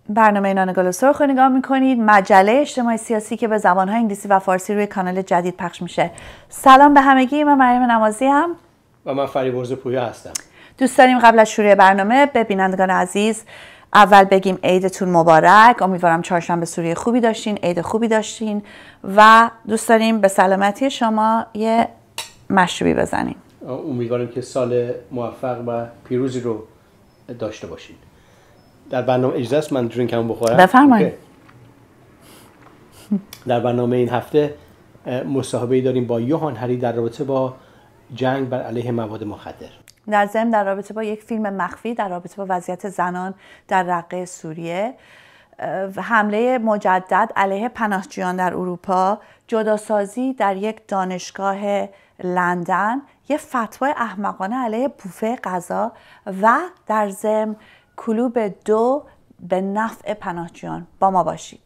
برنامه نان گل و سرخ رو نگاه میکنید، مجله اجتماعی سیاسی که به زبانهای انگلیسی و فارسی روی کانال جدید پخش میشه. سلام به همگی، من مریم نمازی هم و من فریبرز پویا هستم. دوست داریم قبل از شروع برنامه به بینندگان عزیز اول بگیم عیدتون مبارک. امیدوارم چهارشنبه سوری خوبی داشتین، عید خوبی داشتین و دوست داریم به سلامتی شما یه مشروبی بزنیم. امیدوارم که سال موفق و پیروزی رو داشته باشین. در برنامه اجازه است من درینکمو بخورم؟ بفرمایید. در برنامه این هفته مصاحبه‌ای داریم با یوهان هاری در رابطه با جنگ بر علیه مواد مخدر. در ضمن در رابطه با یک فیلم مخفی در رابطه با وضعیت زنان در رقه سوریه، حمله مجدد علیه پناهندگان در اروپا، جداسازی در یک دانشگاه لندن، یه فتوای احمقانه علیه بوفه غذا و در ضمن کلوب 2 به نفع پناهجویان. با ما باشید.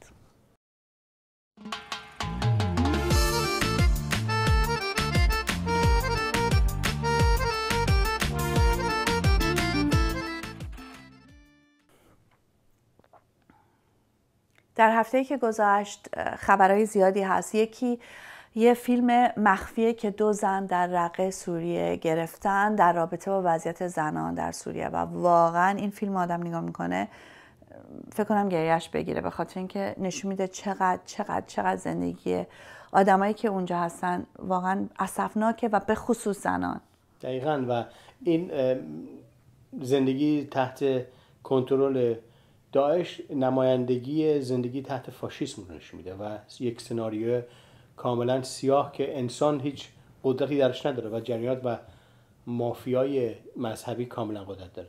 در هفته‌ای که گذشت خبرهای زیادی هست. یه فیلم مخفیه که 2 زن در رقه سوریه گرفتن در رابطه با وضعیت زنان در سوریه و واقعا این فیلم آدم نگاه میکنه فکر کنم گریهش بگیره، به خاطر اینکه نشون میده چقدر زندگی آدمایی که اونجا هستن واقعا اسفناکه و به خصوص زنان. دقیقاً. و این زندگی تحت کنترل داعش نمایندگی زندگی تحت فاشیسم رو نشون میده و یک سناریو کاملا سیاه که انسان هیچ قدرتی درش نداره و جریانات و مافیای مذهبی کاملا قدرت داره.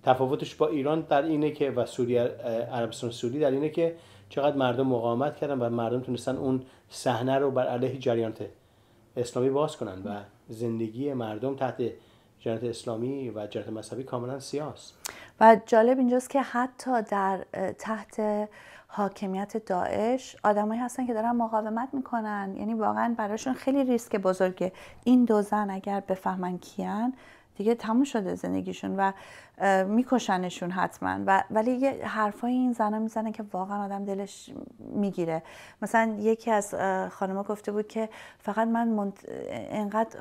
تفاوتش با ایران در اینه که و سوریه، عربستان سعودی در اینه که چقدر مردم مقاومت کردن و مردم تونستن اون صحنه رو بر علیه جریانات اسلامی باز کنن و زندگی مردم تحت جریانات اسلامی و جریانات مذهبی کاملا سیاه است. و جالب اینجاست که حتی در تحت حاکمیت داعش آدمایی هستن که دارن مقاومت میکنن، یعنی واقعا براشون خیلی ریسک بزرگه. این 2 زن اگر بفهمن کیان دیگه تموم شده زندگیشون و میکشنشون حتما. ولی یه حرفای این زنا میزنن که واقعا آدم دلش میگیره. مثلا یکی از خانم‌ها گفته بود که فقط من انقدر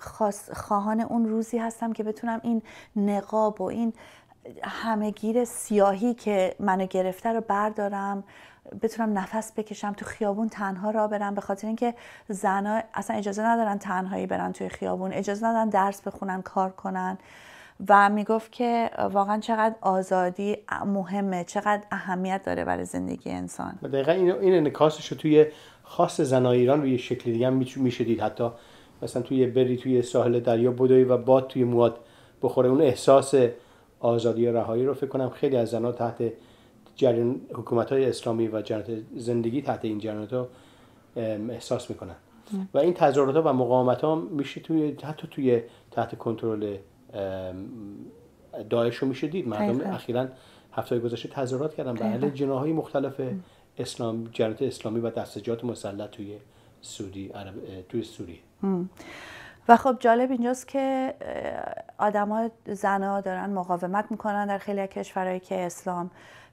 خواهان اون روزی هستم که بتونم این نقاب و این همه‌گیر سیاهی که منو گرفته رو بردارم، بتونم نفس بکشم، تو خیابون تنها راه برم، به خاطر اینکه زنا اصلا اجازه ندارن تنهایی برن توی خیابون، اجازه ندارن درس بخونن، کار کنن. و میگفت که واقعا چقدر آزادی مهمه، چقدر اهمیت داره برای زندگی انسان. دقیقاً این انعکاسش رو توی خاص زنای ایران رو یه شکلی دیگه هم میشه دید. حتی مثلا توی ساحل دریا بدوی و باد توی مواد بخوره، اون احساس آزادی و رهایی رو فکر کنم خیلی از زنها تحت جریان حکومت‌های اسلامی و جریان زندگی تحت این جریانات احساس میکنن. و این تظاهرات و مقاومت‌ها میشه حتی توی تحت کنترل داعش رو میشه دید. مردم اخیراً هفته گذشته تظاهرات کردن به علیه جناح‌های مختلف جریانات اسلامی و دستجات مسلح توی سوریه. و خب جالب اینجاست که آدم‌ها، زن‌ها دارن مقاومت میکنن در خیلی از کشورهایی که اسلام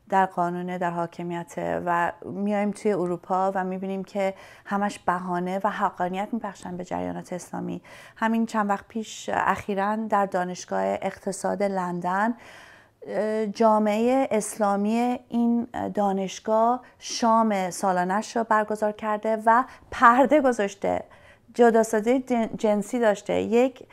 در قانون در حاکمیته و میایم توی اروپا و میبینیم که همش بهانه و حقانیت میبخشن به جریانات اسلامی. همین چند وقت پیش اخیراً در دانشگاه اقتصاد لندن جامعه اسلامی این دانشگاه شام سالانش رو برگزار کرده و پرده گذاشته، جداسازی جنسی داشته، یک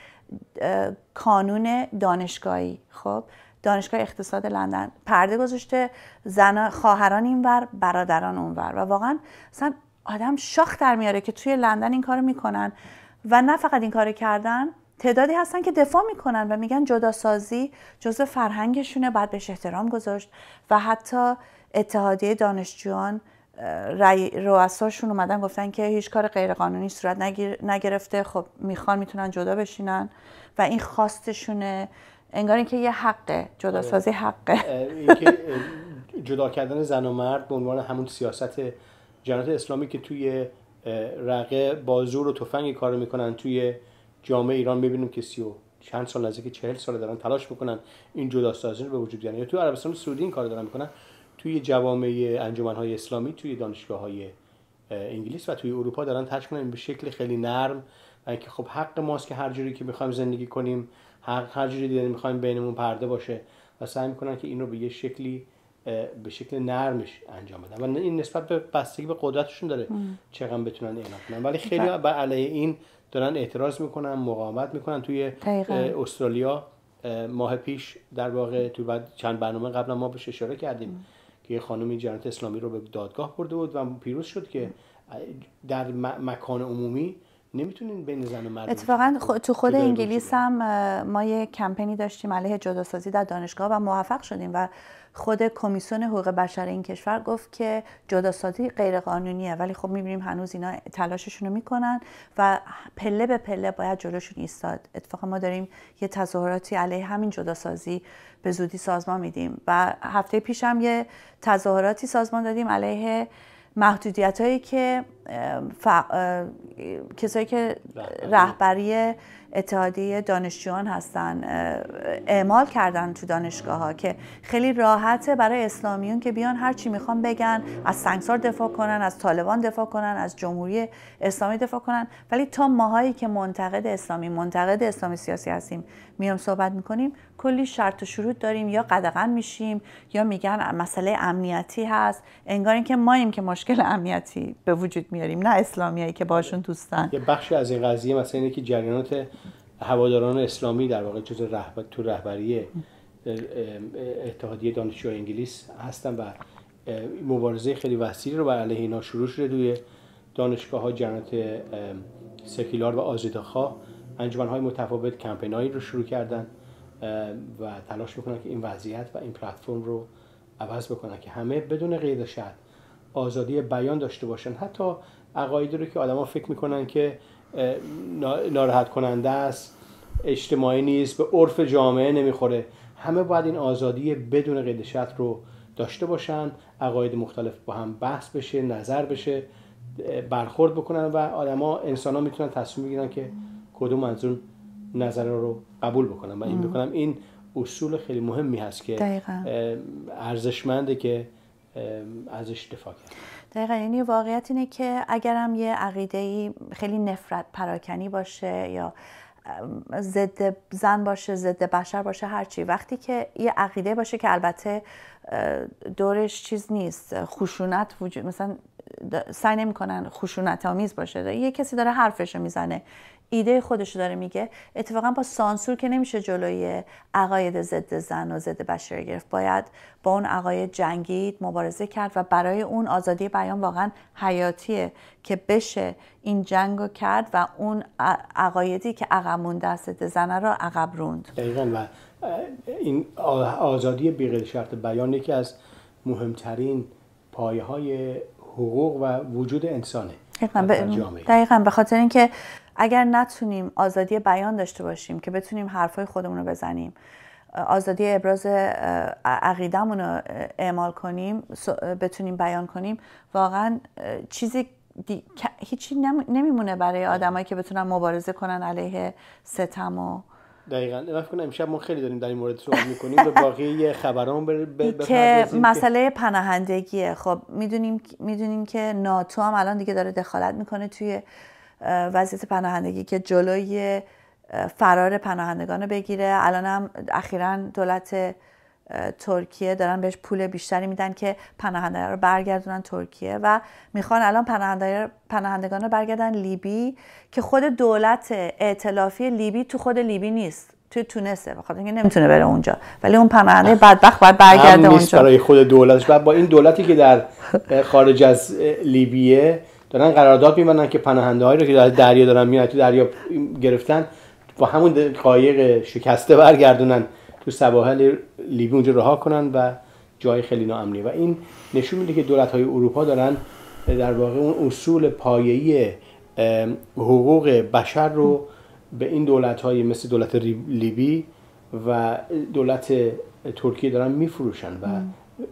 کانون دانشگاهی. خب دانشگاه اقتصاد لندن پرده گذاشته، زن خواهران اینور، برادران اونور و واقعا مثلا آدم شاخ در میاره که توی لندن این کارو میکنن. و نه فقط این کارو کردن، تعدادی هستن که دفاع میکنن و میگن جداسازی جزء فرهنگشونه، باید بهش احترام گذاشت. و حتی اتحادیه دانشجویان رؤساشون اومدن گفتن که هیچ کار غیرقانونی صورت نگرفته، خب میتونن جدا بشینن و این خواستشونه. انگار اینکه یه حقه، جداسازی حقه. اینکه جدا کردن زن و مرد به عنوان همون سیاست جنات اسلامی که توی رقه با زور و تفنگ کار میکنن، توی جامعه ایران میبینیم که 30 و چند سال، نزدیک 40 سال دارن تلاش میکنن این جداسازی رو به وجود بیارن. یا توی عربستان سعودی این کار دارن میکنن، توی جوامع انجمن‌های اسلامی، توی دانشگاه‌های انگلیس و توی اروپا دارن تلاش کنن به شکل خیلی نرم، و اینکه خب حق ماست که هر جوری که می‌خوایم زندگی کنیم، هر جوری دیگه می‌خوایم بینمون پرده باشه، و سعی می‌کنن که این رو به یه شکلی به شکل نرمش انجام بدن. و این نسبت به بستگی به قدرتشون داره چقدر بتونن اعلام کنن. ولی خیلی بر علیه این دارن اعتراض میکنن، مقاومت میکنن. توی استرالیا ماه پیش در واقع تو بعد چند برنامه قبلا ما بهش اشاره کردیم که یه خانمی جنات اسلامی رو به دادگاه برده بود و پیروز شد که در مکان عمومی نمیتونین بین زن و مرد. اتفاقا تو خود انگلیس هم ما یه کمپینی داشتیم علیه جداسازی در دانشگاه و موفق شدیم و خود کمیسیون حقوق بشر این کشور گفت که جداسازی غیر قانونیه، ولی خب میبینیم هنوز اینا تلاششون رو میکنن و پله به پله باید جلوشون ایستاد. اتفاقا ما داریم یه تظاهراتی علیه همین جداسازی به زودی سازمان میدیم و هفته پیش هم یه تظاهراتی سازمان دادیم علیه محدودیت‌هایی که کسایی که رهبری اتحادیه دانشجویان هستن اعمال کردن تو دانشگاه‌ها که خیلی راحته برای اسلامیون که بیان هر چی میخوان بگن، از سنگسار دفاع کنن، از طالبان دفاع کنن، از جمهوری اسلامی دفاع کنن، ولی تا ماهایی که منتقد اسلامی سیاسی هستیم میام صحبت میکنیم کلی شرط و شروط داریم، یا قدغن میشیم یا میگن مسئله امنیتی هست، انگار اینکه ماییم که مشکل امنیتی به وجود میاریم، نه اسلامیایی که باشون دوستن. یه بخشی از این قضیه مثلا اینه که جریانات هواداران اسلامی در واقع جزء تو رهبری اتحادیه دانشجویان انگلیس هستن و مبارزه خیلی وسیعی رو بر علیه اینا شروع شده توی دانشگاه‌ها. جریانات سکولار و آزادی‌خواه انجمن‌های متفاوت کمپینایی رو شروع کردن و تلاش میکنن که این وضعیت و این پلتفرم رو عوض بکنن که همه بدون قید و شرط آزادی بیان داشته باشن، حتی عقایدی رو که آدما فکر میکنن که ناراحت کننده است، اجتماعی نیست، به عرف جامعه نمیخوره، همه باید این آزادی بدون قید و شرط رو داشته باشن، عقاید مختلف با هم بحث بشه، نظر بشه، برخورد بکنن و آدما انسان‌ها میتونن تصمیم بگیرن که کدوم از اون نظرها رو قبول بکنن. و این بکنم این اصول خیلی مهمی هست که ارزشمنده که ازش دفاع کرد. دقیقاً، یعنی واقعیت اینه که اگرم یه عقیده‌ای خیلی نفرت پراکنی باشه یا ضد زن باشه، ضد بشر باشه، هرچی، وقتی که یه عقیده باشه که البته دورش چیز نیست، خشونت وجود، مثلا سعی نمی‌کنن خشونت آمیز باشه، یه کسی داره حرفشو میزنه، ایده خودشو داره میگه، اتفاقا با سانسور که نمیشه جلوی عقاید ضد زن و ضد بشر گرفت، باید با اون عقاید جنگید، مبارزه کرد و برای اون آزادی بیان واقعا حیاتیه که بشه این جنگو کرد و اون عقایدی که عقب مونده است ضد زن رو عقب روند. دقیقاً. و این آزادی بی قید شرط بیان یکی از مهمترین پایه‌های حقوق و وجود انسانه. دقیقاً به خاطر اینکه اگر نتونیم آزادی بیان داشته باشیم که بتونیم حرفای خودمون رو بزنیم، آزادی ابراز عقیدمون رو اعمال کنیم، بتونیم بیان کنیم، واقعا چیزی هیچی نمیمونه برای آدمایی که بتونن مبارزه کنن علیه ستم و دقیقاً. من فکر کنم امشب ما خیلی داریم در این مورد صحبت می‌کنیم، به باقی خبرام که مسئله پناهندگیه. خب میدونیم که ناتو هم الان دیگه داره دخالت میکنه توی وضعیت پناهندگی که جلوی فرار پناهندگان رو بگیره. الان هم اخیراً دولت ترکیه دارن بهش پول بیشتری میدن که پناهندگان رو برگردونن ترکیه و میخوان الان پناهندگان رو برگردن لیبی که خود دولت ائتلافی لیبی تو خود لیبی نیست، توی تونسه، بخاطر اینکه نمیتونه بره اونجا، ولی اون پناهنده بدبخت باید برگرده اونجا. برای خود دولتش با این دولتی که در خارج از لیبیه دارن قرارداد می‌بندن که پناهنده‌هایی رو که در دریا دارن میان تو دریا گرفتن با همون قایق شکسته برگردونن تو سواحل لیبی اونجا رها کنن و جای خیلی ناامنی. و این نشون میده که دولت‌های اروپا دارن در واقع اون اصول پایه‌ای حقوق بشر رو به این دولت‌های مثل دولت لیبی و دولت ترکیه دارن میفروشن و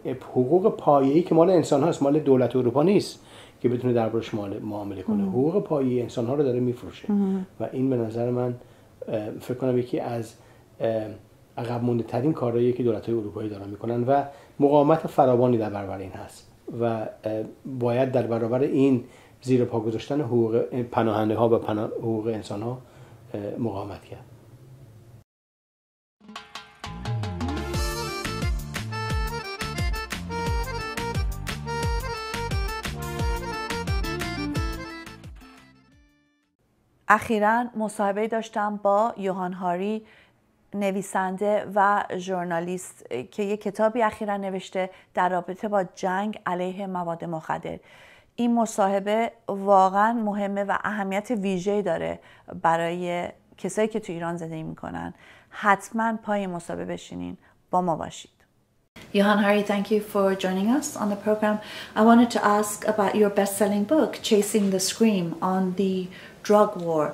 حقوق پایه‌ای که مال انسان هاست، مال دولت اروپا نیست که بتونه دربارش معامله کنه. حقوق پایه‌ای انسان ها رو داره میفروشه و این به نظر من فکر کنم یکی از عقب مونده ترین کارهاییه که دولت‌های اروپایی دارن میکنن و مقاومت فراوانی در برابر این هست و باید در برابر این زیر پا گذاشتن حقوق پناهنده ها و حقوق انسان ها مقاومت کرد. اخیراً مصاحبه داشتم با یوهان هاری، نویسنده و ژورنالیست که یک کتابی اخیراً نوشته در رابطه با جنگ علیه مواد مخدر. این مصاحبه واقعاً مهمه و اهمیت ویژه‌ای داره برای کسایی که تو ایران زندگی میکنن. حتماً پای مصاحبه بشینین، با ما باشید. Johan, Hari, thank you for joining us on the program. I wanted to ask about your best-selling book, Chasing the Scream, on the drug war.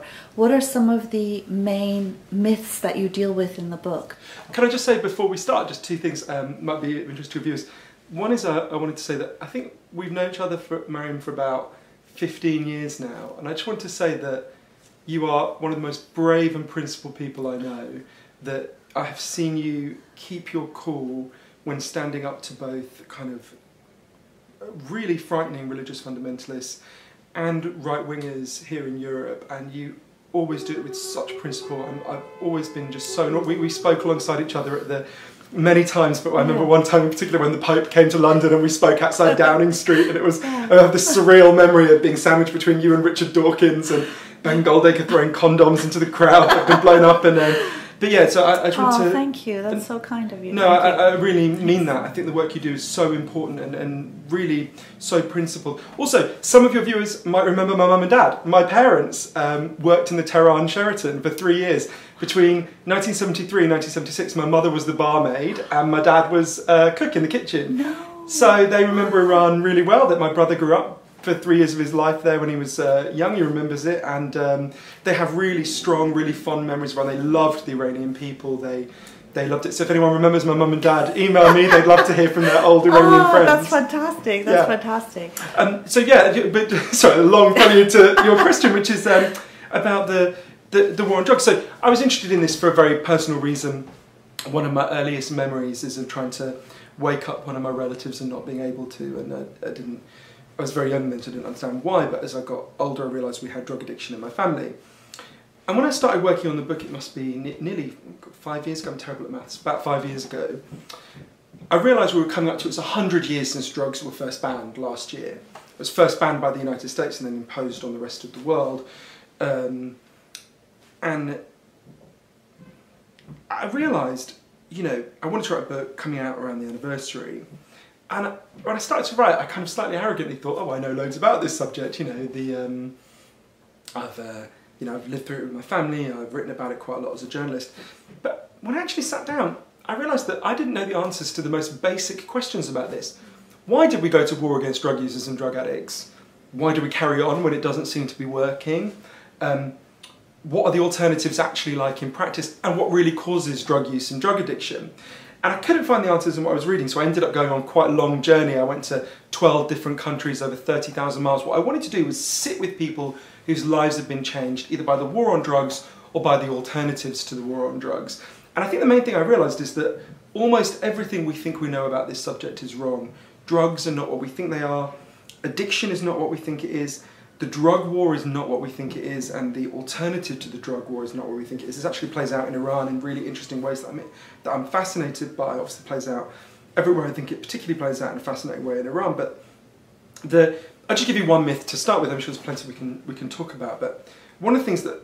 What are some of the main myths that you deal with in the book? Can I just say before we start, just two things might be of interest to your viewers. One is I wanted to say that I think we've known each other, Meriem, for about 15 years now, and I just want to say that you are one of the most brave and principled people I know, that I have seen you keep your cool when standing up to both kind of really frightening religious fundamentalists and right-wingers here in Europe, and you always do it with such principle, and I've always been just so... We spoke alongside each other at the many times, but I remember one time in particular when the Pope came to London and we spoke outside Downing Street, and it was... I have this surreal memory of being sandwiched between you and Richard Dawkins and Ben Goldacre throwing condoms into the crowd that had been blown up, and then... But yeah, so I just want to... Oh, thank you. That's so kind of you. No, I really mean that. I think the work you do is so important and really so principled. Also, some of your viewers might remember my mum and dad. My parents worked in the Tehran Sheraton for 3 years. Between 1973 and 1976, my mother was the barmaid and my dad was a cook in the kitchen. No. So they remember Iran really well, that my brother grew up for 3 years of his life there when he was young. He remembers it, and they have really strong, really fond memories of Iran. They loved the Iranian people. They loved it. So if anyone remembers my mum and dad, email me. They'd love to hear from their old Iranian friends. That's fantastic. That's fantastic. So yeah, but sorry, a long prelude to your question, which is about the war on drugs. So I was interested in this for a very personal reason. One of my earliest memories is of trying to wake up one of my relatives and not being able to, and I didn't. I was very young then, so I didn't understand why, but as I got older I realised we had drug addiction in my family. And when I started working on the book, it must be nearly 5 years ago, I'm terrible at maths, about 5 years ago, I realised we were coming up to, it's 100 years since drugs were first banned last year. It was first banned by the United States and then imposed on the rest of the world. And I realised, you know, I wanted to write a book coming out around the anniversary. And when I started to write, I kind of slightly arrogantly thought, oh, I know loads about this subject. You know, I've lived through it with my family. I've written about it quite a lot as a journalist. But when I actually sat down, I realised that I didn't know the answers to the most basic questions about this. Why did we go to war against drug users and drug addicts? Why do we carry on when it doesn't seem to be working? What are the alternatives actually like in practice? And what really causes drug use and drug addiction? And I couldn't find the answers in what I was reading, so I ended up going on quite a long journey. I went to 12 different countries, over 30,000 miles. What I wanted to do was sit with people whose lives have been changed, either by the war on drugs or by the alternatives to the war on drugs. And I think the main thing I realised is that almost everything we think we know about this subject is wrong. Drugs are not what we think they are. Addiction is not what we think it is. The drug war is not what we think it is, and the alternative to the drug war is not what we think it is. This actually plays out in Iran in really interesting ways that I'm fascinated by. Obviously plays out everywhere. I think it particularly plays out in a fascinating way in Iran. But I'll just give you one myth to start with. I'm sure there's plenty we can talk about. But one of the things that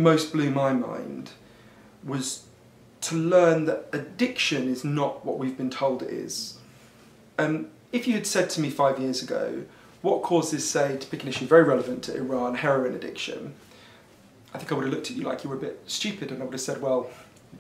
most blew my mind was to learn that addiction is not what we've been told it is. If you had said to me 5 years ago, what causes, say, to pick an issue very relevant to Iran, heroin addiction, I think I would have looked at you like you were a bit stupid, and I would have said, well,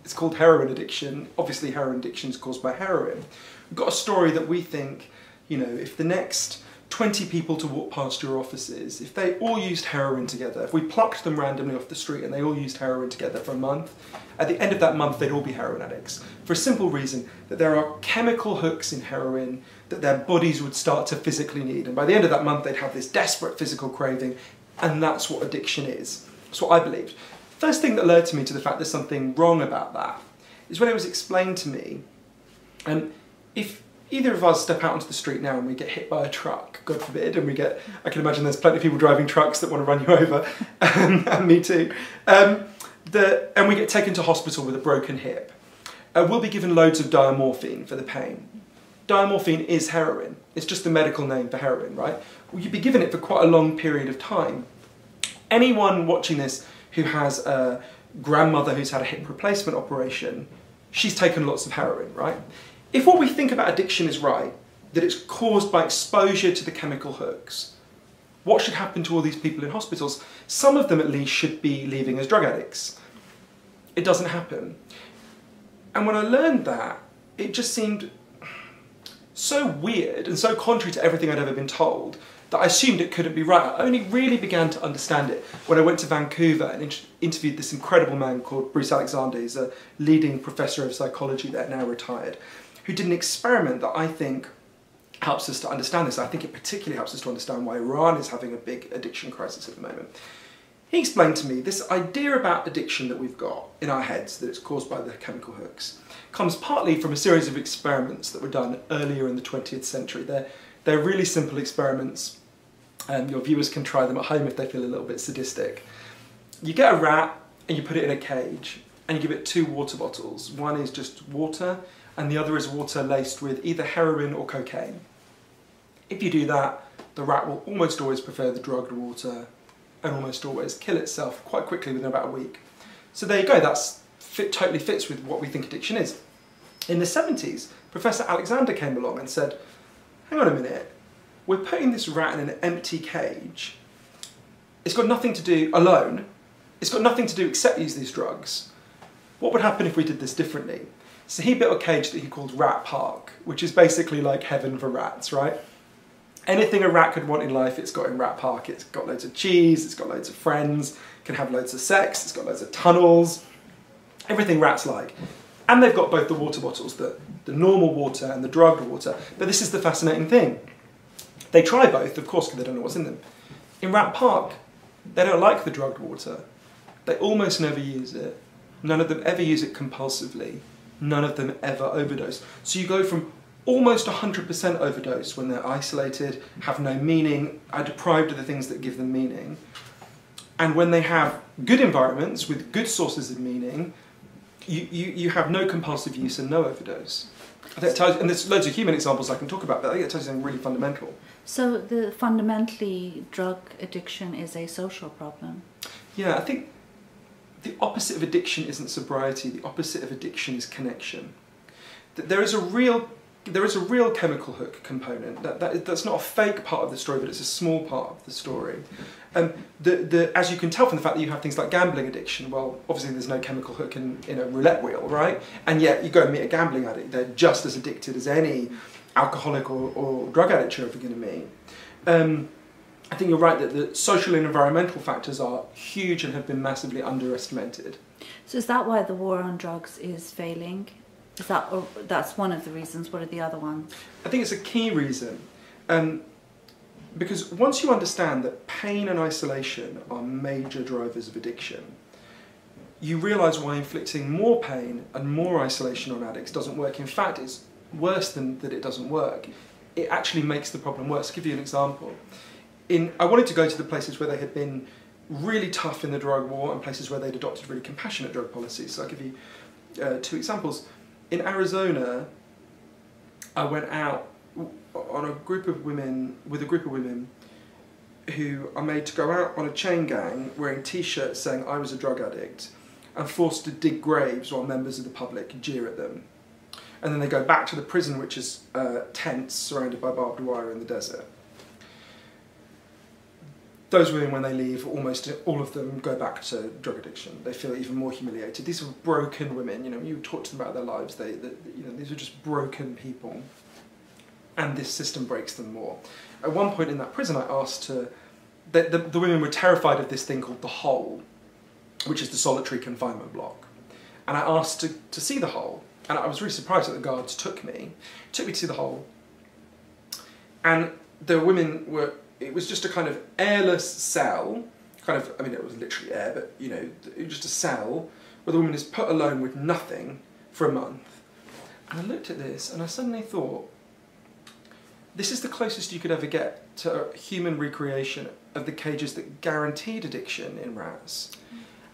it's called heroin addiction. Obviously heroin addiction is caused by heroin. We've got a story that we think, you know, if the next 20 people to walk past your offices, if they all used heroin together, if we plucked them randomly off the street and they all used heroin together for a month, at the end of that month they'd all be heroin addicts. For a simple reason, that there are chemical hooks in heroin that their bodies would start to physically need. And by the end of that month they'd have this desperate physical craving, and that's what addiction is. That's what I believed. First thing that alerted me to the fact there's something wrong about that is when it was explained to me, if either of us step out onto the street now and we get hit by a truck, God forbid, and I can imagine there's plenty of people driving trucks that want to run you over, and me too, and we get taken to hospital with a broken hip, we'll be given loads of diamorphine for the pain. Diamorphine is heroin. It's just the medical name for heroin, right? Well, you'd be given it for quite a long period of time. Anyone watching this who has a grandmother who's had a hip replacement operation, she's taken lots of heroin, right? If what we think about addiction is right, that it's caused by exposure to the chemical hooks, what should happen to all these people in hospitals? Some of them at least should be leaving as drug addicts. It doesn't happen. And when I learned that, it just seemed so weird and so contrary to everything I'd ever been told that I assumed it couldn't be right. I only really began to understand it when I went to Vancouver and interviewed this incredible man called Bruce Alexander. He's a leading professor of psychology there, now retired, who did an experiment that I think helps us to understand this. I think it particularly helps us to understand why Iran is having a big addiction crisis at the moment. He explained to me this idea about addiction that we've got in our heads, that it's caused by the chemical hooks, comes partly from a series of experiments that were done earlier in the 20th century. They're really simple experiments. Your viewers can try them at home if they feel a little bit sadistic. You get a rat and you put it in a cage and you give it 2 water bottles. One is just water and the other is water laced with either heroin or cocaine. If you do that, the rat will almost always prefer the drugged water and almost always kill itself quite quickly within about a week. So there you go, totally fits with what we think addiction is. In the 70s, Professor Alexander came along and said, hang on a minute, we're putting this rat in an empty cage. It's got nothing to do alone. It's got nothing to do except use these drugs. What would happen if we did this differently? So he built a cage that he called Rat Park, which is basically like heaven for rats, right? Anything a rat could want in life, it's got in Rat Park. It's got loads of cheese, it's got loads of friends, can have loads of sex, it's got loads of tunnels, everything rats like. And they've got both the water bottles, the normal water and the drugged water. But this is the fascinating thing. They try both, of course, because they don't know what's in them. In Rat Park, they don't like the drugged water. They almost never use it. None of them ever use it compulsively. None of them ever overdose. So you go from almost 100% overdose when they're isolated, have no meaning, are deprived of the things that give them meaning. And when they have good environments with good sources of meaning, you have no compulsive use and no overdose. I think it tells, and there's loads of human examples I can talk about, but I think it tells you something really fundamental. So fundamentally, drug addiction is a social problem? Yeah, I think the opposite of addiction isn't sobriety, the opposite of addiction is connection. There is a real chemical hook component. That's not a fake part of the story, but it's a small part of the story. As you can tell from the fact that you have things like gambling addiction, well, obviously there's no chemical hook in a roulette wheel, right? And yet you go and meet a gambling addict, they're just as addicted as any alcoholic or drug addict you're ever going to meet. I think you're right that the social and environmental factors are huge and have been massively underestimated. So is that why the war on drugs is failing? Is that, or that's one of the reasons? What are the other ones? I think it's a key reason. Because once you understand that pain and isolation are major drivers of addiction, you realise why inflicting more pain and more isolation on addicts doesn't work. In fact, it's worse than that it doesn't work. It actually makes the problem worse. I'll give you an example. I wanted to go to the places where they had been really tough in the drug war and places where they'd adopted really compassionate drug policies. So I'll give you 2 examples. In Arizona, I went out on with a group of women who are made to go out on a chain gang wearing t-shirts saying I was a drug addict and forced to dig graves while members of the public jeer at them. And then they go back to the prison, which is tents surrounded by barbed wire in the desert. Those women, when they leave, almost all of them go back to drug addiction. They feel even more humiliated. These are broken women. You know, you talk to them about their lives. These are just broken people. and this system breaks them more. At one point in that prison, I asked to... The women were terrified of this thing called the hole, which is the solitary confinement block. And I asked to see the hole. And I was really surprised that the guards took me to see the hole. And the women were... It was just a kind of airless cell, kind of... I mean, it was literally air, but, you know, it was just a cell where the woman is put alone with nothing for a month. And I looked at this and I suddenly thought, this is the closest you could ever get to a human recreation of the cages that guaranteed addiction in RAS.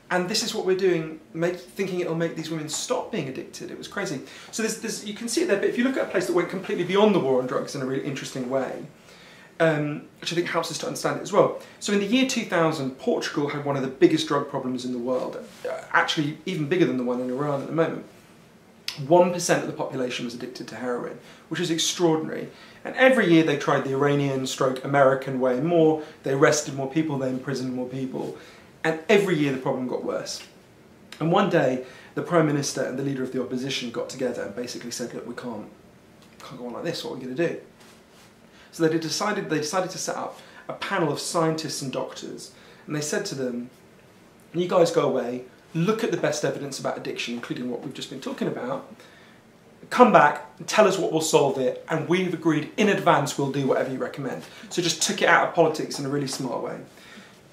And this is what we're doing, thinking it'll make these women stop being addicted. It was crazy. So you can see it there, but if you look at a place that went completely beyond the war on drugs in a really interesting way, which I think helps us to understand it as well. So in the year 2000, Portugal had one of the biggest drug problems in the world, actually even bigger than the one in Iran at the moment. 1% of the population was addicted to heroin, which is extraordinary. And every year they tried the Iranian/American way more, they arrested more people, they imprisoned more people, and every year the problem got worse. And one day, the Prime Minister and the leader of the opposition got together and basically said, look, we can't go on like this, what are we going to do? So they decided to set up a panel of scientists and doctors, and they said to them, you guys go away, look at the best evidence about addiction, including what we've just been talking about, come back and tell us what will solve it, and we've agreed in advance we'll do whatever you recommend. So just took it out of politics in a really smart way.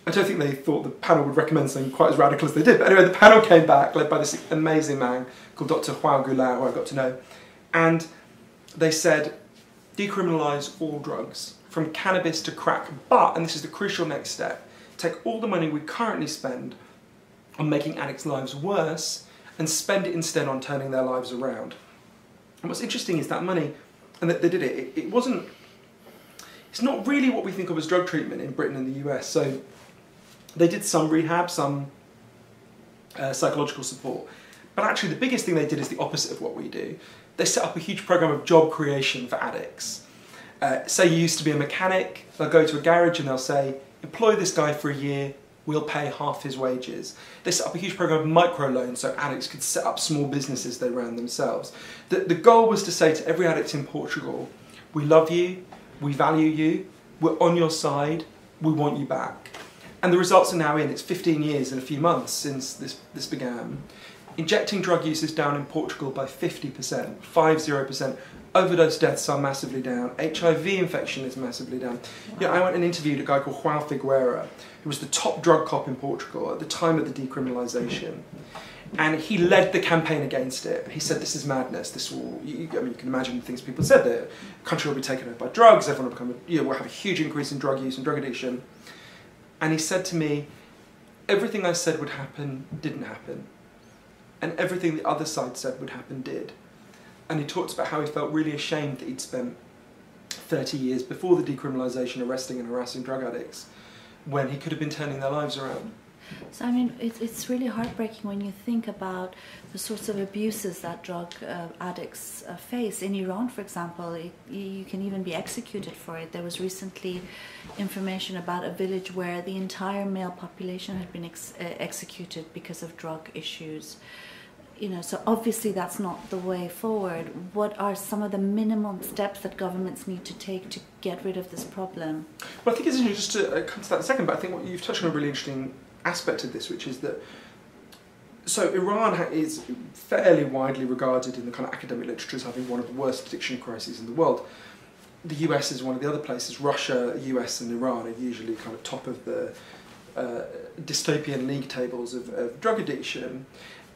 I don't think they thought the panel would recommend something quite as radical as they did, but anyway, the panel came back, led by this amazing man called Dr. Juan Goulart, who I got to know, and they said, decriminalise all drugs, from cannabis to crack, but, and this is the crucial next step, take all the money we currently spend on making addicts' lives worse and spend it instead on turning their lives around. And what's interesting is that money, and that they did it, it wasn't, it's not really what we think of as drug treatment in Britain and the US. So they did some rehab, some psychological support, but actually the biggest thing they did is the opposite of what we do. They set up a huge program of job creation for addicts. Say you used to be a mechanic, they'll go to a garage and they'll say, employ this guy for a year, we'll pay half his wages. They set up a huge program of microloans so addicts could set up small businesses they ran themselves. The goal was to say to every addict in Portugal, we love you, we value you, we're on your side, we want you back. And the results are now in. It's 15 years and a few months since this began. Injecting drug use is down in Portugal by 50%, 50%. Overdose deaths are massively down. HIV infection is massively down. You know, I went and interviewed a guy called João Figueira, who was the top drug cop in Portugal at the time of the decriminalisation. And he led the campaign against it. He said, this is madness. This will, I mean, you can imagine the things people said. The country will be taken over by drugs. Everyone will become, we'll have a huge increase in drug use and drug addiction. And he said to me, everything I said would happen didn't happen. And everything the other side said would happen did. And he talked about how he felt really ashamed that he'd spent 30 years before the decriminalisation arresting and harassing drug addicts when he could have been turning their lives around. So I mean, it's really heartbreaking when you think about the sorts of abuses that drug addicts face. In Iran, for example, you can even be executed for it. There was recently information about a village where the entire male population had been executed because of drug issues. You know, so obviously that's not the way forward. What are some of the minimum steps that governments need to take to get rid of this problem? Well, I think it's interesting just to come to that in a second, but I think what you've touched on a really interesting aspect of this, which is that, so Iran is fairly widely regarded in the kind of academic literature as having one of the worst addiction crises in the world. The US is one of the other places. Russia, US and Iran are usually kind of top of the dystopian league tables of drug addiction.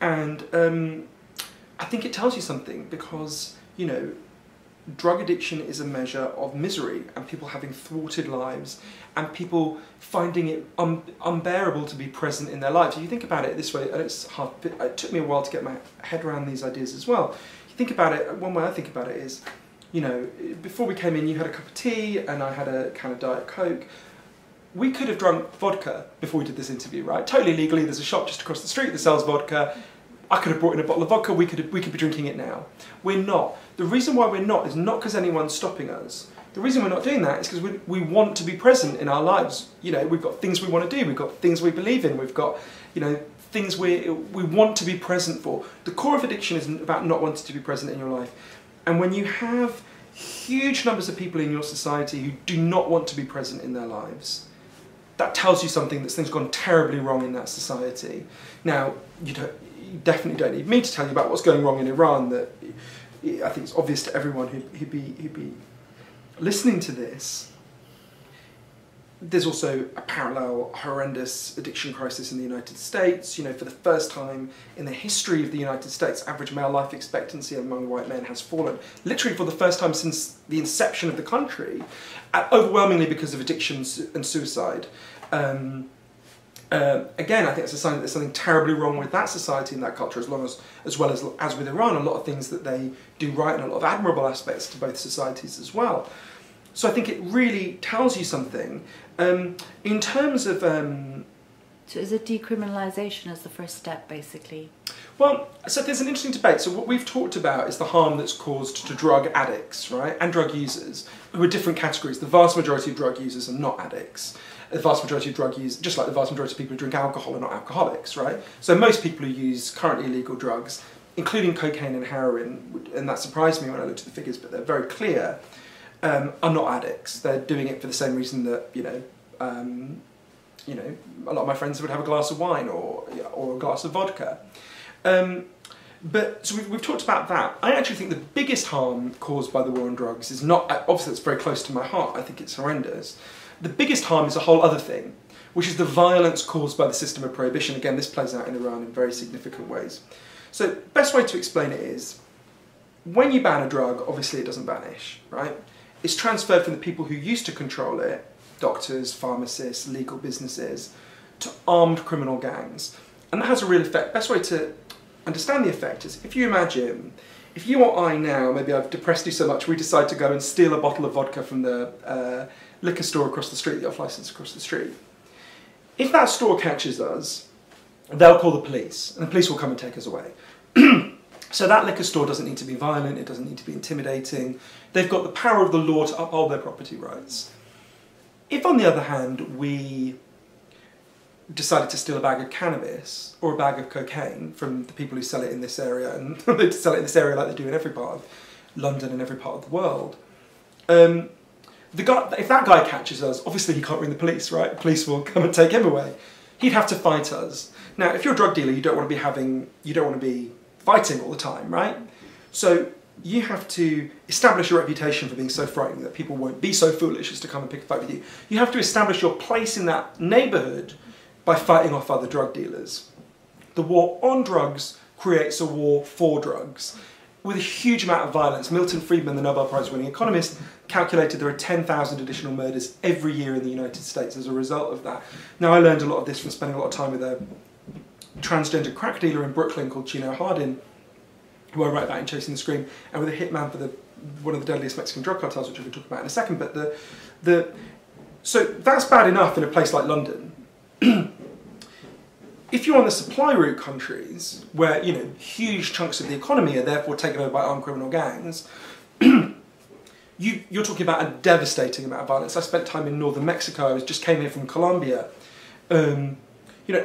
And I think it tells you something because, you know, drug addiction is a measure of misery and people having thwarted lives and people finding it unbearable to be present in their lives. If you think about it this way, and it's hard, it took me a while to get my head around these ideas as well. You think about it, one way I think about it is, you know, before we came in you had a cup of tea and I had a can of Diet Coke. We could have drunk vodka before we did this interview, right? Totally legally, there's a shop just across the street that sells vodka. I could have brought in a bottle of vodka, we could be drinking it now. We're not. The reason why we're not is not because anyone's stopping us. The reason we're not doing that is because we want to be present in our lives. You know, we've got things we want to do, we've got things we believe in, we've got, you know, things we want to be present for. The core of addiction isn't about not wanting to be present in your life. And when you have huge numbers of people in your society who do not want to be present in their lives, that tells you something, that things gone terribly wrong in that society. Now, you definitely don't need me to tell you about what's going wrong in Iran. That I think it's obvious to everyone who'd be listening to this. There's also a parallel horrendous addiction crisis in the United States. You know, for the first time in the history of the United States, average male life expectancy among white men has fallen. Literally for the first time since the inception of the country, overwhelmingly because of addictions and suicide. Again, I think it's a sign that there's something terribly wrong with that society and that culture, as well as with Iran, a lot of things that they do right and a lot of admirable aspects to both societies as well. So I think it really tells you something. In terms of... So is it decriminalisation as the first step, basically? Well, so there's an interesting debate. So what we've talked about is the harm that's caused to drug addicts, right, and drug users, who are different categories. The vast majority of drug users are not addicts. The vast majority of drug users, just like the vast majority of people who drink alcohol, are not alcoholics, right? So most people who use currently illegal drugs, including cocaine and heroin, and that surprised me when I looked at the figures, but they're very clear, are not addicts. They're doing it for the same reason that, a lot of my friends would have a glass of wine or a glass of vodka. But so we've talked about that. I actually think the biggest harm caused by the war on drugs is not, obviously it's very close to my heart, I think it's horrendous. The biggest harm is a whole other thing, which is the violence caused by the system of prohibition. Again, this plays out in Iran in very significant ways. So best way to explain it is, when you ban a drug, obviously it doesn't vanish, right? It's transferred from the people who used to control it, doctors, pharmacists, legal businesses, to armed criminal gangs. And that has a real effect. Best way to understand the effect is, if you imagine, if you or I now, maybe I've depressed you so much, we decide to go and steal a bottle of vodka from the liquor store across the street, the off-licence across the street. If that store catches us, they'll call the police, and the police will come and take us away. So that liquor store doesn't need to be violent, it doesn't need to be intimidating. They've got the power of the law to uphold their property rights. If, on the other hand, we decided to steal a bag of cannabis or a bag of cocaine from the people who sell it in this area, and they sell it in this area like they do in every part of London and every part of the world, if that guy catches us, obviously he can't ring the police, right? The police will come and take him away. He'd have to fight us. Now, if you're a drug dealer, you don't want to be fighting all the time, right? So you have to establish your reputation for being so frightening that people won't be so foolish as to come and pick a fight with you. You have to establish your place in that neighbourhood by fighting off other drug dealers. The war on drugs creates a war for drugs with a huge amount of violence. Milton Friedman, the Nobel Prize winning economist, calculated there are 10,000 additional murders every year in the United States as a result of that. Now, I learned a lot of this from spending a lot of time with a transgender crack dealer in Brooklyn called Chino Hardin, who I write about in Chasing the Scream, and with a hitman for one of the deadliest Mexican drug cartels, which we can talk about in a second. But so that's bad enough in a place like London. If you're on the supply route countries, where huge chunks of the economy are therefore taken over by armed criminal gangs, you're talking about a devastating amount of violence. I spent time in northern Mexico. I just came here from Colombia.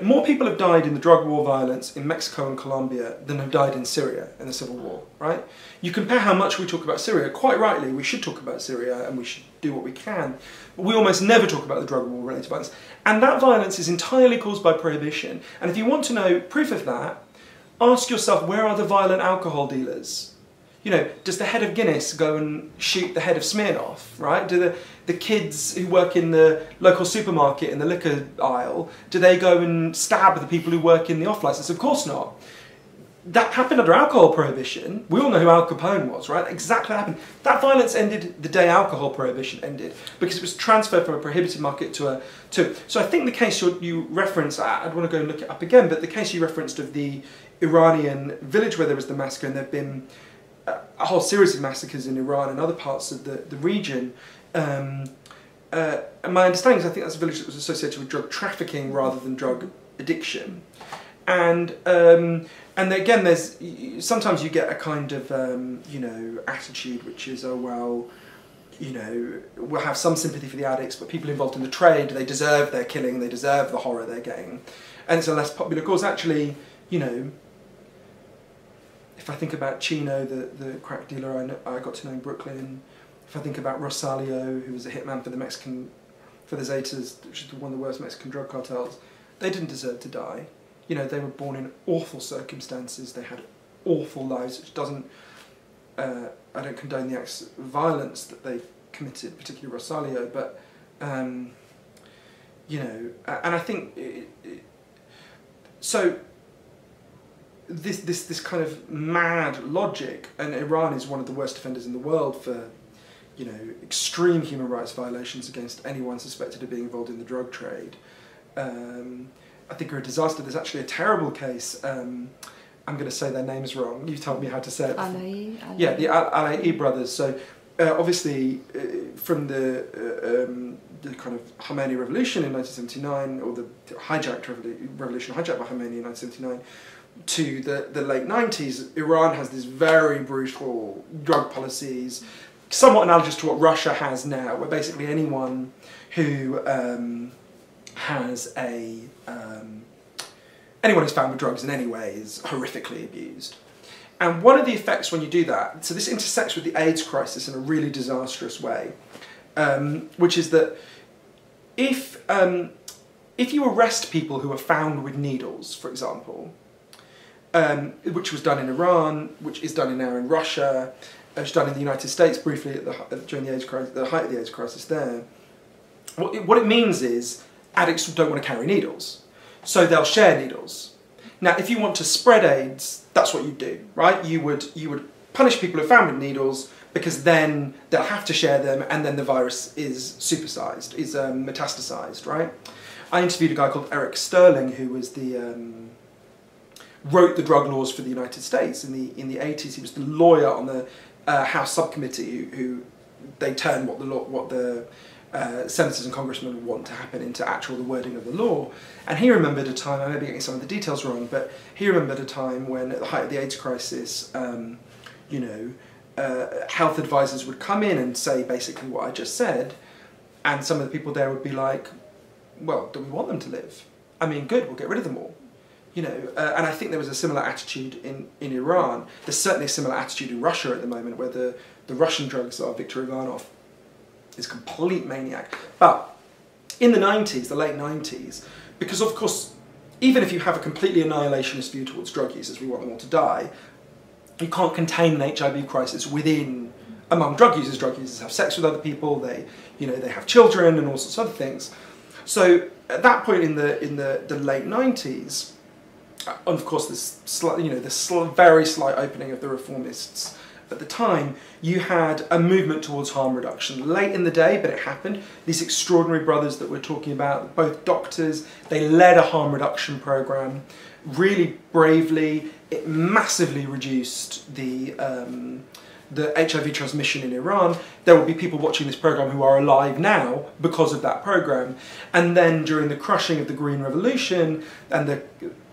More people have died in the drug war violence in Mexico and Colombia than have died in Syria in the civil war, right? You compare how much we talk about Syria, quite rightly, we should talk about Syria and we should do what we can, but we almost never talk about the drug war related violence. And that violence is entirely caused by prohibition. And if you want to know proof of that, ask yourself, where are the violent alcohol dealers? Does the head of Guinness go and shoot the head of Smirnoff, right? Do the kids who work in the local supermarket in the liquor aisle, do they go and stab the people who work in the off-licence? Of course not. That happened under alcohol prohibition. We all know who Al Capone was, right? Exactly what happened. That violence ended the day alcohol prohibition ended, because it was transferred from a prohibited market to. So I think the case you referenced, I'd want to go and look it up again, but the case you referenced of the Iranian village where there was the massacre, and there have been a whole series of massacres in Iran and other parts of the region. And my understanding is I think that's a village that was associated with drug trafficking rather than drug addiction. And again, sometimes you get a kind of attitude which is, oh well, we'll have some sympathy for the addicts, but people involved in the trade, they deserve their killing, they deserve the horror they're getting, and it's a less popular cause. Actually, if I think about Chino, the crack dealer I got to know in Brooklyn, If I think about Rosalio, who was a hitman for the Zetas, which is one of the worst Mexican drug cartels, they didn't deserve to die. You know, they were born in awful circumstances, they had awful lives, which doesn't, I don't condone the acts of violence that they committed, particularly Rosalio, but, you know, and I think, so this kind of mad logic, and Iran is one of the worst offenders in the world for, you know, extreme human rights violations against anyone suspected of being involved in the drug trade. I think are a disaster. There's actually a terrible case. I'm going to say their names wrong. You told me how to say it. Alaei. Yeah, the Alaei brothers. So obviously from the kind of Khamenei revolution in 1979, or the hijacked revolution hijacked by Khamenei in 1979, to the late 90s, Iran has these very brutal drug policies, somewhat analogous to what Russia has now, where basically anyone who has anyone who's found with drugs in any way is horrifically abused. And one of the effects when you do that, so this intersects with the AIDS crisis in a really disastrous way, which is that if you arrest people who are found with needles, for example, which was done in Iran, which is done now in Russia, it was done in the United States briefly during the AIDS crisis, the height of the AIDS crisis there. What it means is addicts don't want to carry needles, so they'll share needles. Now, if you want to spread AIDS, that's what you do, right? You would punish people who are found with needles, because then they'll have to share them, and then the virus is supersized, is metastasized, right? I interviewed a guy called Eric Sterling, who was wrote the drug laws for the United States in the 80s. He was the lawyer on the House subcommittee who they turned what the senators and congressmen want to happen into the wording of the law. And he remembered a time, I may be getting some of the details wrong, but he remembered a time when at the height of the AIDS crisis, you know, health advisors would come in and say basically what I just said, and some of the people there would be like, well, do we want them to live? I mean, good, we'll get rid of them all. You know, and I think there was a similar attitude in Iran. There's certainly a similar attitude in Russia at the moment, where the Russian drug czar, Viktor Ivanov, is a complete maniac. But in the 90s, the late 90s, because of course, even if you have a completely annihilationist view towards drug users, we want them all to die, you can't contain an HIV crisis among drug users. Drug users have sex with other people, they have children and all sorts of other things. So at that point in the late 90s, and of course this very slight opening of the reformists at the time, you had a movement towards harm reduction. Late in the day, but it happened. These extraordinary brothers that we're talking about, both doctors, they led a harm reduction program really bravely. It massively reduced the HIV transmission in Iran. There will be people watching this program who are alive now because of that program. And then during the crushing of the Green Revolution and the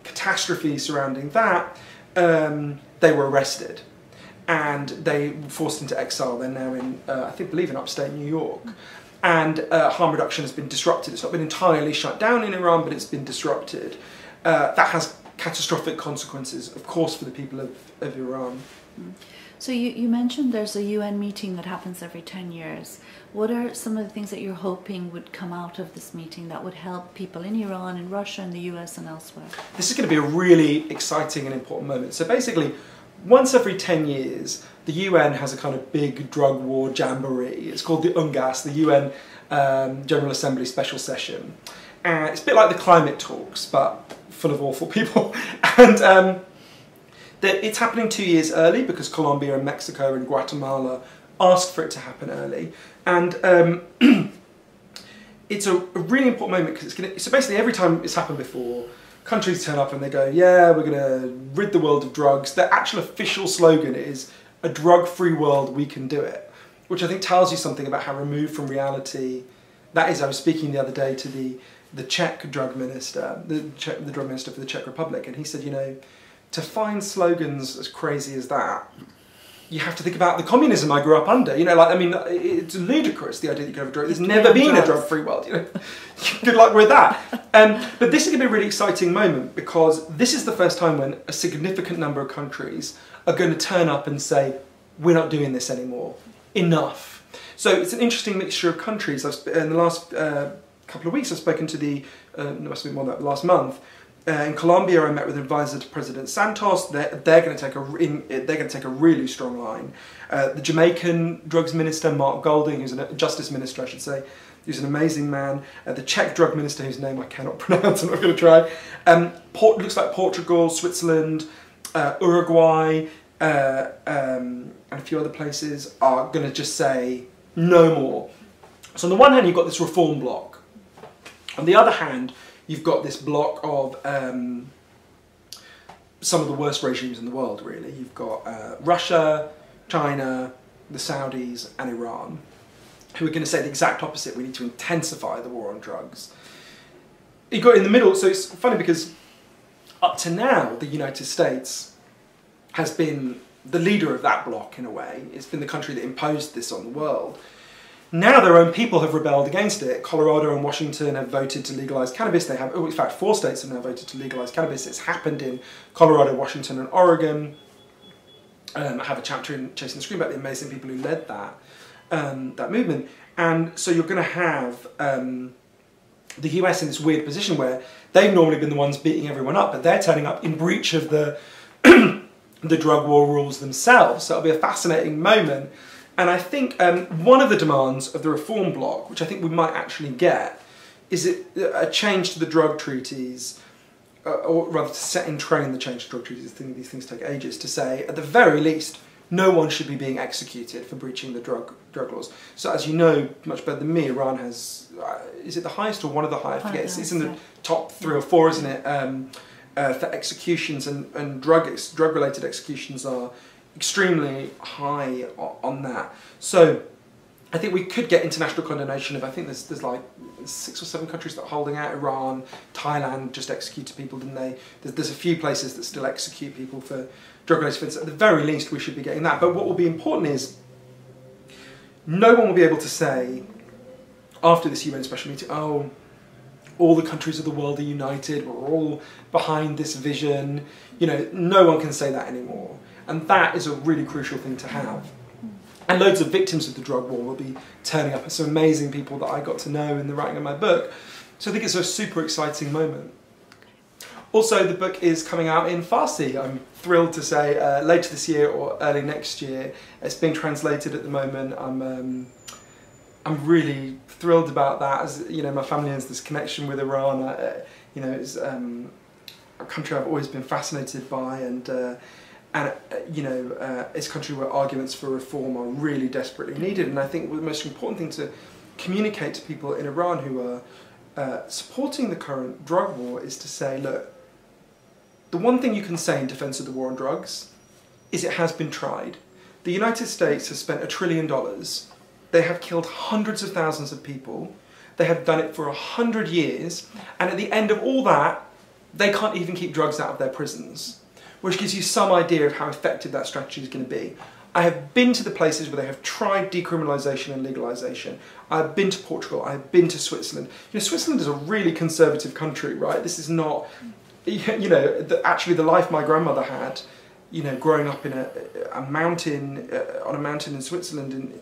catastrophe surrounding that, they were arrested and they were forced into exile. They're now in, I believe in upstate New York. And harm reduction has been disrupted. It's not been entirely shut down in Iran, but it's been disrupted. That has catastrophic consequences, of course, for the people of Iran. So you mentioned there's a UN meeting that happens every 10 years. What are some of the things that you're hoping would come out of this meeting that would help people in Iran, in Russia, in the US and elsewhere? This is going to be a really exciting and important moment. So basically, once every 10 years, the UN has a kind of big drug war jamboree. It's called the UNGAS, the UN General Assembly Special Session. And it's a bit like the climate talks, but full of awful people. And it's happening 2 years early because Colombia and Mexico and Guatemala asked for it to happen early. And it's a really important moment because so basically every time it's happened before, countries turn up and they go, yeah, we're going to rid the world of drugs. Their actual official slogan is, a drug-free world, we can do it. Which I think tells you something about how removed from reality that is. I was speaking the other day to the Czech drug minister, the drug minister for the Czech Republic, and he said, you know, to find slogans as crazy as that, you have to think about the communism I grew up under. You know, like, I mean, it's ludicrous, the idea that you can have a drug. There's never been a drug-free world, you know. Good luck with that. But this is going to be a really exciting moment because this is the first time when a significant number of countries are going to turn up and say, we're not doing this anymore. Enough. So it's an interesting mixture of countries. In the last couple of weeks, I've spoken to the, it must be more than that, last month. In Colombia, I met with an advisor to President Santos. They're going to take a really strong line. The Jamaican drugs minister, Mark Golding, who's a justice minister, I should say, who's an amazing man. The Czech drug minister, whose name I cannot pronounce, I'm not going to try. Looks like Portugal, Switzerland, Uruguay, and a few other places are going to just say no more. So on the one hand, you've got this reform bloc. On the other hand, you've got this bloc of some of the worst regimes in the world, really. You've got Russia, China, the Saudis, and Iran, who are going to say the exact opposite. We need to intensify the war on drugs. You got in the middle, so it's funny because up to now, the United States has been the leader of that bloc in a way. It's been the country that imposed this on the world. Now their own people have rebelled against it. Colorado and Washington have voted to legalise cannabis. They have, in fact, 4 states have now voted to legalise cannabis. It's happened in Colorado, Washington and Oregon. I have a chapter in Chasing the Screen about the amazing people who led that, that movement. And so you're going to have the US in this weird position where they've normally been the ones beating everyone up, but they're turning up in breach of the, the drug war rules themselves. So it'll be a fascinating moment. And I think one of the demands of the reform bloc, which I think we might actually get, is a change to the drug treaties, or rather to set in train the change to drug treaties. These things take ages to say. At the very least, no one should be being executed for breaching the drug laws. So as you know much better than me, Iran has, is it the highest or one of the highest? It's in the top 3 or 4, isn't it? For executions and drug-related executions are extremely high on that. So I think we could get international condemnation of, I think there's like 6 or 7 countries that are holding out. Iran, Thailand just executed people, didn't they? There's a few places that still execute people for drug-related offences. At the very least, we should be getting that. But what will be important is no one will be able to say after this UN special meeting, oh, all the countries of the world are united, we're all behind this vision. You know, no one can say that anymore. And that is a really crucial thing to have. And loads of victims of the drug war will be turning up. Some amazing people that I got to know in the writing of my book. So I think it's a super exciting moment. Also, the book is coming out in Farsi. I'm thrilled to say later this year or early next year. It's being translated at the moment. I'm really thrilled about that. As you know, my family has this connection with Iran. You know, it's a country I've always been fascinated by, and you know, it's a country where arguments for reform are really desperately needed. And I think the most important thing to communicate to people in Iran who are supporting the current drug war is to say, look, the one thing you can say in defense of the war on drugs is it has been tried. The United States has spent $1 trillion. They have killed hundreds of thousands of people. They have done it for 100 years. And at the end of all that, they can't even keep drugs out of their prisons, which gives you some idea of how effective that strategy is going to be. I have been to the places where they have tried decriminalisation and legalisation. I've been to Portugal, I've been to Switzerland. You know, Switzerland is a really conservative country, right? This is not, you know, actually the life my grandmother had, you know, growing up in a mountain, on a mountain in Switzerland, and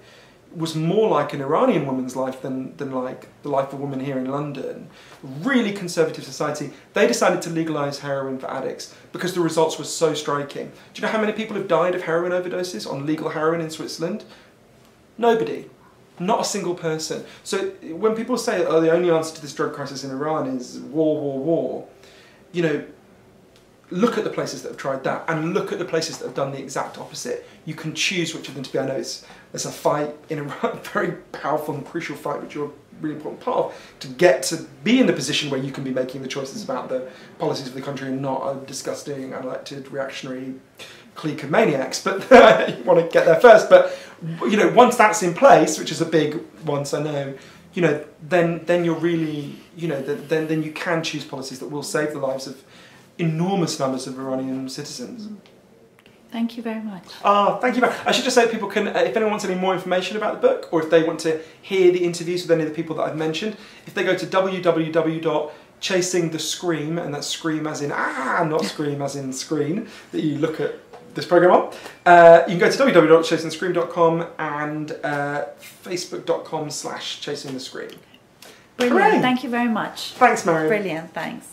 was more like an Iranian woman's life than like the life of a woman here in London. Really conservative society. They decided to legalise heroin for addicts because the results were so striking. Do you know how many people have died of heroin overdoses on legal heroin in Switzerland? Nobody. Not a single person. So when people say, oh, the only answer to this drug crisis in Iran is war, war, war, you know, look at the places that have tried that and look at the places that have done the exact opposite. You can choose which of them to be. I know it's a fight in Iran, a very powerful and crucial fight, which you're a really important part of, to get to be in the position where you can be making the choices about the policies of the country and not a disgusting, unelected, reactionary clique of maniacs. But you want to get there first. But you know, once that's in place, which is a big once, I know, you know, then you're really, you know, then you can choose policies that will save the lives of enormous numbers of Iranian citizens. Thank you very much. Thank you very much. I should just say that people can, if anyone wants any more information about the book, or if they want to hear the interviews with any of the people that I've mentioned, if they go to www.chasingthescream, and that's scream as in not scream as in screen, that you look at this program on. You can go to www.chasingthescreen.com and facebook.com/chasingthescreen. Brilliant. Thank you very much. Thanks, Mariam. Brilliant. Thanks.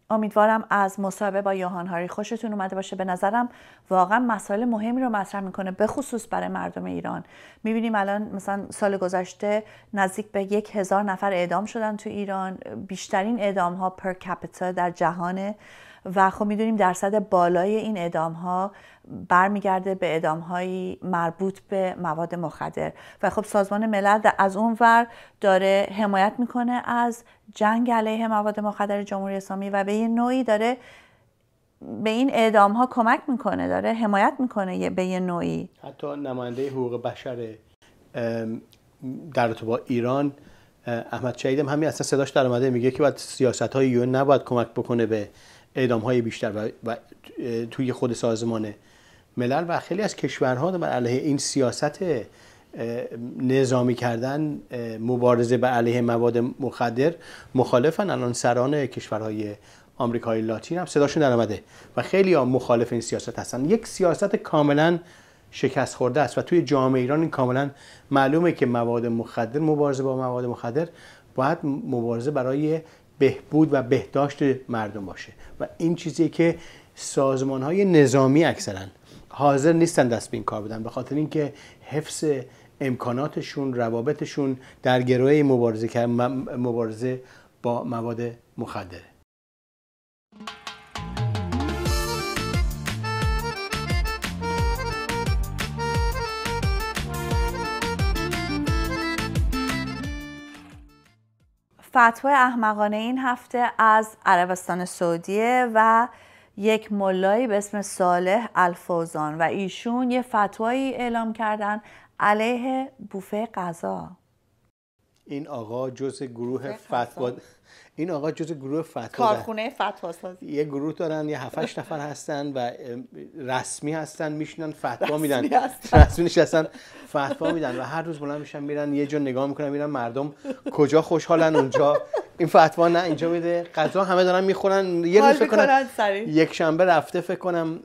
امیدوارم از مصاحبه با یوهان هاری خوشتون اومده باشه. به نظرم واقعا مسائل مهمی رو مطرح میکنه، به خصوص برای مردم ایران. میبینیم الان مثلا سال گذشته نزدیک به 1000 نفر اعدام شدن تو ایران، بیشترین اعدام ها پر کپیتا در جهانه و خب میدونیم درصد بالای این اعدام ها برمیگرده به اعدام هایی مربوط به مواد مخدر و خب سازمان ملل از اون ور داره حمایت میکنه از جنگ علیه مواد مخدر جمهوری اسلامی و به یه نوعی داره به این اعدام ها کمک میکنه، داره حمایت میکنه به یه نوعی. حتی نماینده حقوق بشر در رابطه با ایران احمد شهید هم همین اصلا صداش در اومده، میگه که باید سیاست های یون نباید کمک بکنه به اعدام های بیشتر و توی خود سازمان ملل و خیلی از کشورها بر علیه این سیاست نظامی کردن مبارزه بر علیه مواد مخدر مخالفن. الان سران کشورهای آمریکای لاتین هم صداشون در اومده و خیلی ها مخالف این سیاست هستن. یک سیاست کاملا شکست خورده است و توی جامعه ایران این کاملا معلومه که مواد مخدر، مبارزه با مواد مخدر باید مبارزه برای بهبود و بهداشت مردم باشه و این چیزی که سازمان‌های نظامی اکثرا حاضر نیستن دست به این کار بدن، به خاطر اینکه حفظ امکاناتشون، روابطشون در گروه مبارزه با مواد مخدره. فتوای احمقانه این هفته از عربستان سعودیه و یک ملایی به اسم صالح الفوزان و ایشون یه فتوایی اعلام کردن علیه بوفه غذا. این آقا جزء گروه فتوا کارخونه فتوا سازی. یه گروه دارن، یه 7-8 نفر هستن و رسمی هستن، میشنن فتوا میدن، رسمی نشستن فتوا میدن و هر روز بلند میشن میرن یه جا نگاه میکنن میرن مردم کجا خوشحالن اونجا این فتوا نه اینجا میده، غذا همه دارن میخورن. یه روز فکر کنم یک شنبه رفته فکر کنم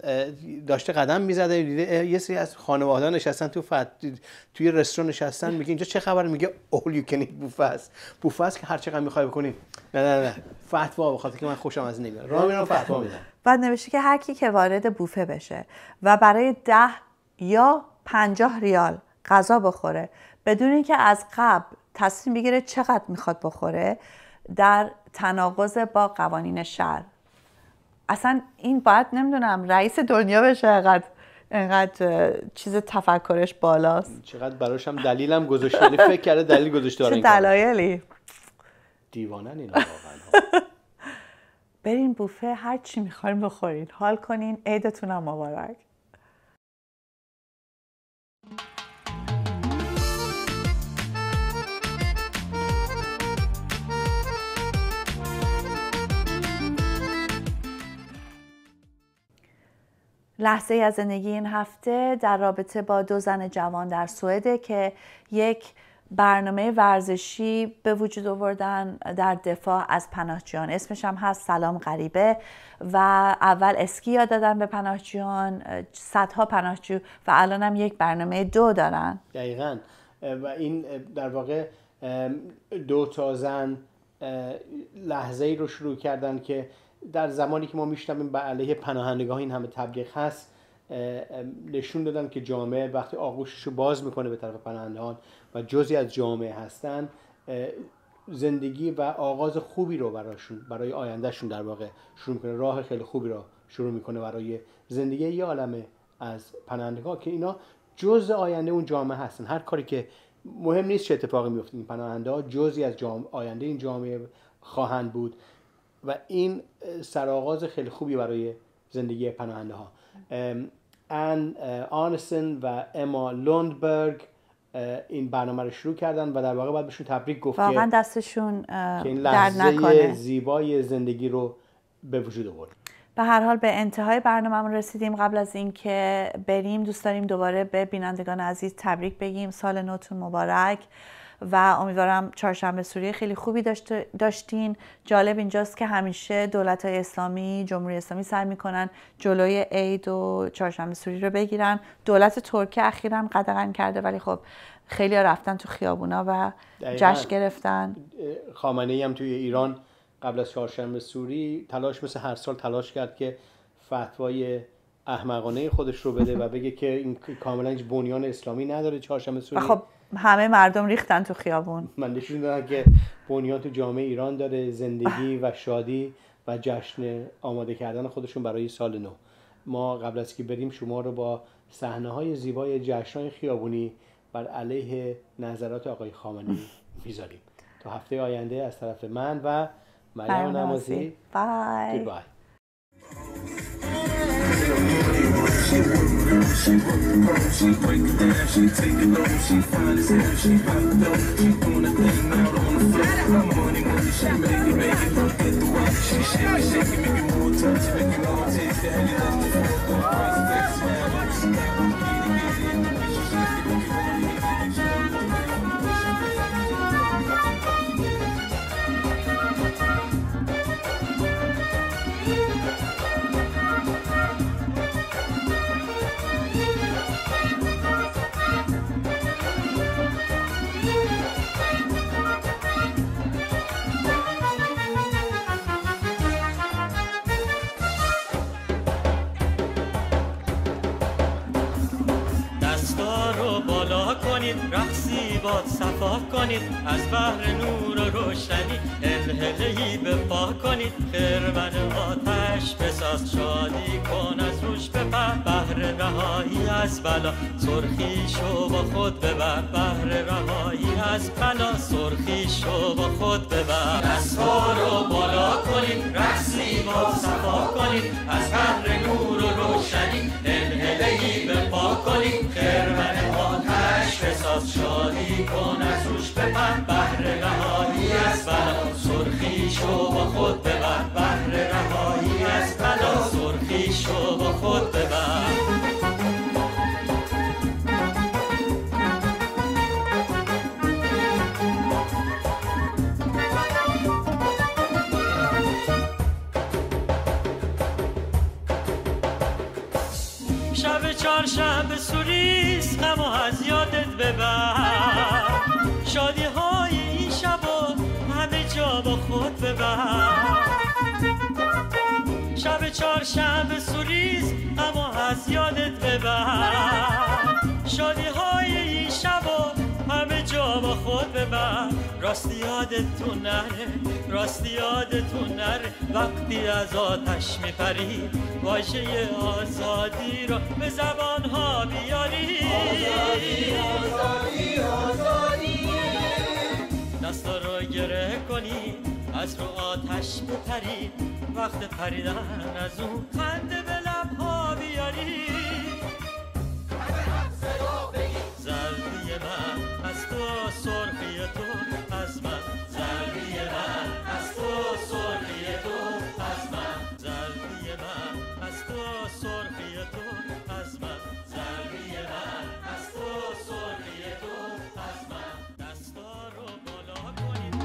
داشته قدم میزده دیده یه سری از خانواده نشستن توی رستوران نشستن، میگه اینجا چه خبره؟ میگه اول یو کن بوفه است که هر چقدر میخوای بکنی. نه فتوا، بخاطر که من خوشم از نمیاد راه میرم فتوا میدم. بعد نوشته که هر کی که وارد بوفه بشه و برای 10 یا 50 ریال غذا بخوره بدون اینکه از قبل تصمیم بگیره چقدر میخواد بخوره، در تناقض با قوانین شهر. اصلا این باید نمیدونم رئیس دنیا بشه، اینقدر چیز تفکرش بالاست. چقدر براش هم دلیلم گذاشته، فکر کرده دلیل گذاشته. چه دلایلی؟ دیوانن اینا واقعا. برین بوفه هر چی میخواین بخورین، حال کنین، عیدتونم مبارک. لحظه از زندگی این هفته در رابطه با 2 زن جوان در سوئد که یک برنامه ورزشی به وجود آوردن در دفاع از پناهجویان. اسمش هم هست سلام غریبه و اول اسکی یاد دادن به پناهجویان، صدها پناهجو و الان هم یک برنامه 2 دارن. دقیقاً و این در واقع 2 تا زن لحظه ای رو شروع کردن که در زمانی که ما میشنویم به علیه پناهندگان این همه تبلیغ هست، نشون دادن که جامعه وقتی آغوشش رو باز میکنه به طرف پناهندگان و جزئی از جامعه هستن، زندگی و آغاز خوبی رو برای آیندهشون در واقع شروع میکنه، راه خیلی خوبی رو شروع میکنه برای زندگی یه عالمه از پناهندگان که اینا جزء آینده اون جامعه هستن. هر کاری که مهم نیست چه اتفاقی میفته، این پناهندگان جزئی از آینده این جامعه خواهند بود و این سرآغاز خیلی خوبی برای زندگی پناهنده ها. ان آنسن و اما لوندبرگ این برنامه رو شروع کردن و در واقع باید بهشون تبریک گفت واقعا دستشون که این لحظه زیبای زندگی رو به وجود آورد. به هر حال به انتهای برنامه‌مون رسیدیم. قبل از اینکه بریم دوست داریم دوباره به بینندگان عزیز تبریک بگیم، سال نوتون مبارک و امیدوارم چهارشنبه سوری خیلی خوبی داشتین. جالب اینجاست که همیشه دولت‌های اسلامی، جمهوری اسلامی سعی میکنن جلوی عید و چهارشنبه سوری رو بگیرن. دولت ترکیه اخیراً قدغن کرده ولی خب خیلی ها رفتن تو خیابونا و جشن گرفتن. خامنه هم توی ایران قبل از چهارشنبه سوری مثل هر سال تلاش کرد که فتوای احمقانه خودش رو بده و بگه که این کاملا هیچ بنیان اسلامی نداره چهارشنبه سوری. خب همه مردم ریختن تو خیابون. من نشون دادم که بنیان تو جامعه ایران داره، زندگی و شادی و جشن آماده کردن خودشون برای سال نو. ما قبل از که بریم شما رو با صحنه‌های زیبای جشن‌های خیابونی بر علیه نظرات آقای خامنه‌ای میذاریم. تا هفته آینده از طرف من و مریم نمازی. بای. Goodbye. She break it down, she take it low, she fine as hell, she pop it up, she doing a thing out on the floor. Money, she make it, look at the way she shake it, make it more touch, make it more taste, the hell you love the price tags, رقصی باد صفا کنید از بحر نور و روشنی هلهلهی به پا کنید خرمن آتش بساز شادی کن از روش بپر بحر رهایی از بلا سرخی شو با خود ببر بحر رهایی از بلا سرخی شو با خود ببر دست‌ها رو بالا کنید رقصی باد صفا کنید از بحر نور و روشنی هلهلهی به پا کنید خرمن آتش بساز شادی کن از روش بپر بحر رهایی از بلا سرخی شو با خود ببر بحر رهایی از بلا سرخی شو با خود ببر شب چهارشنبه سوریست غم و از یادت ببر شادی های این شبا همه جا با خود ببر شب چهارشنبه سوریست غم و از یادت ببر شادی های این شبا همه جا با خود ببر راستی یادتون نره راستی یادتون نره وقتی از آتش میپری واژه آزادی رو به زبانها بیاری آزادی آزادی آزادی دستا رو گره کنی از رو آتش بپری وقت پریدن از اون خنده به لبها بیاری زردی من از تو سرخی تو از من زردی من از تو سرخی تو از من زردی من از تو سرخی تو از من زردی من از تو سرخی تو از من دستا رو بالا کنید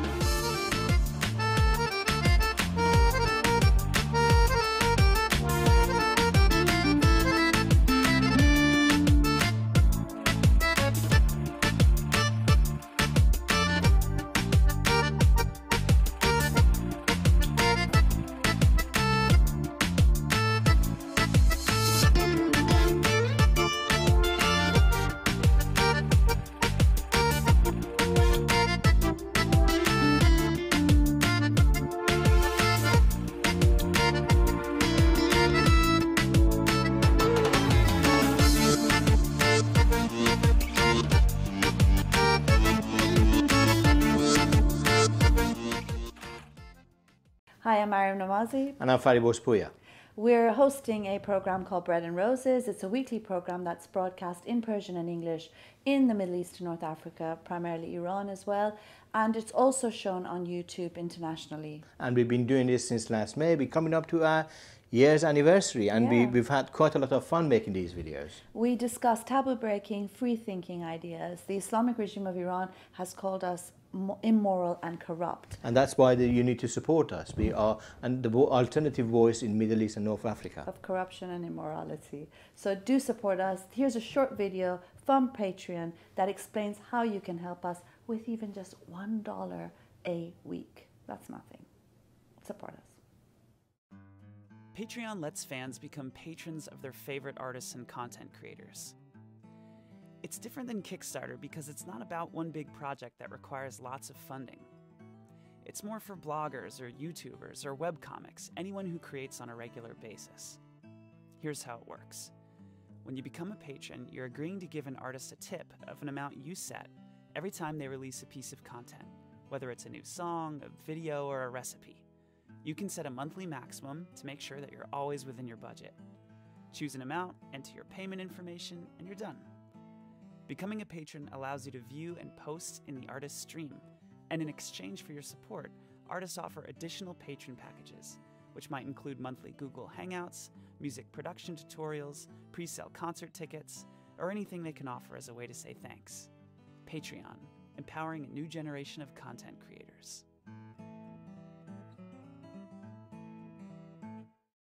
Hi, I'm Mariam Namazi. And I'm Fariborz Pooya. We're hosting a program called Bread and Roses. It's a weekly program that's broadcast in Persian and English in the Middle East and North Africa, primarily Iran as well. And it's also shown on YouTube internationally. And we've been doing this since last May. We're coming up to our year's anniversary, and we've had quite a lot of fun making these videos. We discuss taboo-breaking, free-thinking ideas. The Islamic regime of Iran has called us immoral and corrupt. And that's why you need to support us. We are the alternative voice in Middle East and North Africa. Of corruption and immorality. So do support us. Here's a short video from Patreon that explains how you can help us with even just $1 a week. That's nothing. Support us. Patreon lets fans become patrons of their favorite artists and content creators. It's different than Kickstarter because it's not about one big project that requires lots of funding. It's more for bloggers or YouTubers or webcomics, anyone who creates on a regular basis. Here's how it works. When you become a patron, you're agreeing to give an artist a tip of an amount you set every time they release a piece of content, whether it's a new song, a video, or a recipe. You can set a monthly maximum to make sure that you're always within your budget. Choose an amount, enter your payment information, and you're done. Becoming a patron allows you to view and post in the artist's stream, and in exchange for your support, artists offer additional patron packages, which might include monthly Google Hangouts, music production tutorials, pre-sale concert tickets, or anything they can offer as a way to say thanks. Patreon, empowering a new generation of content creators.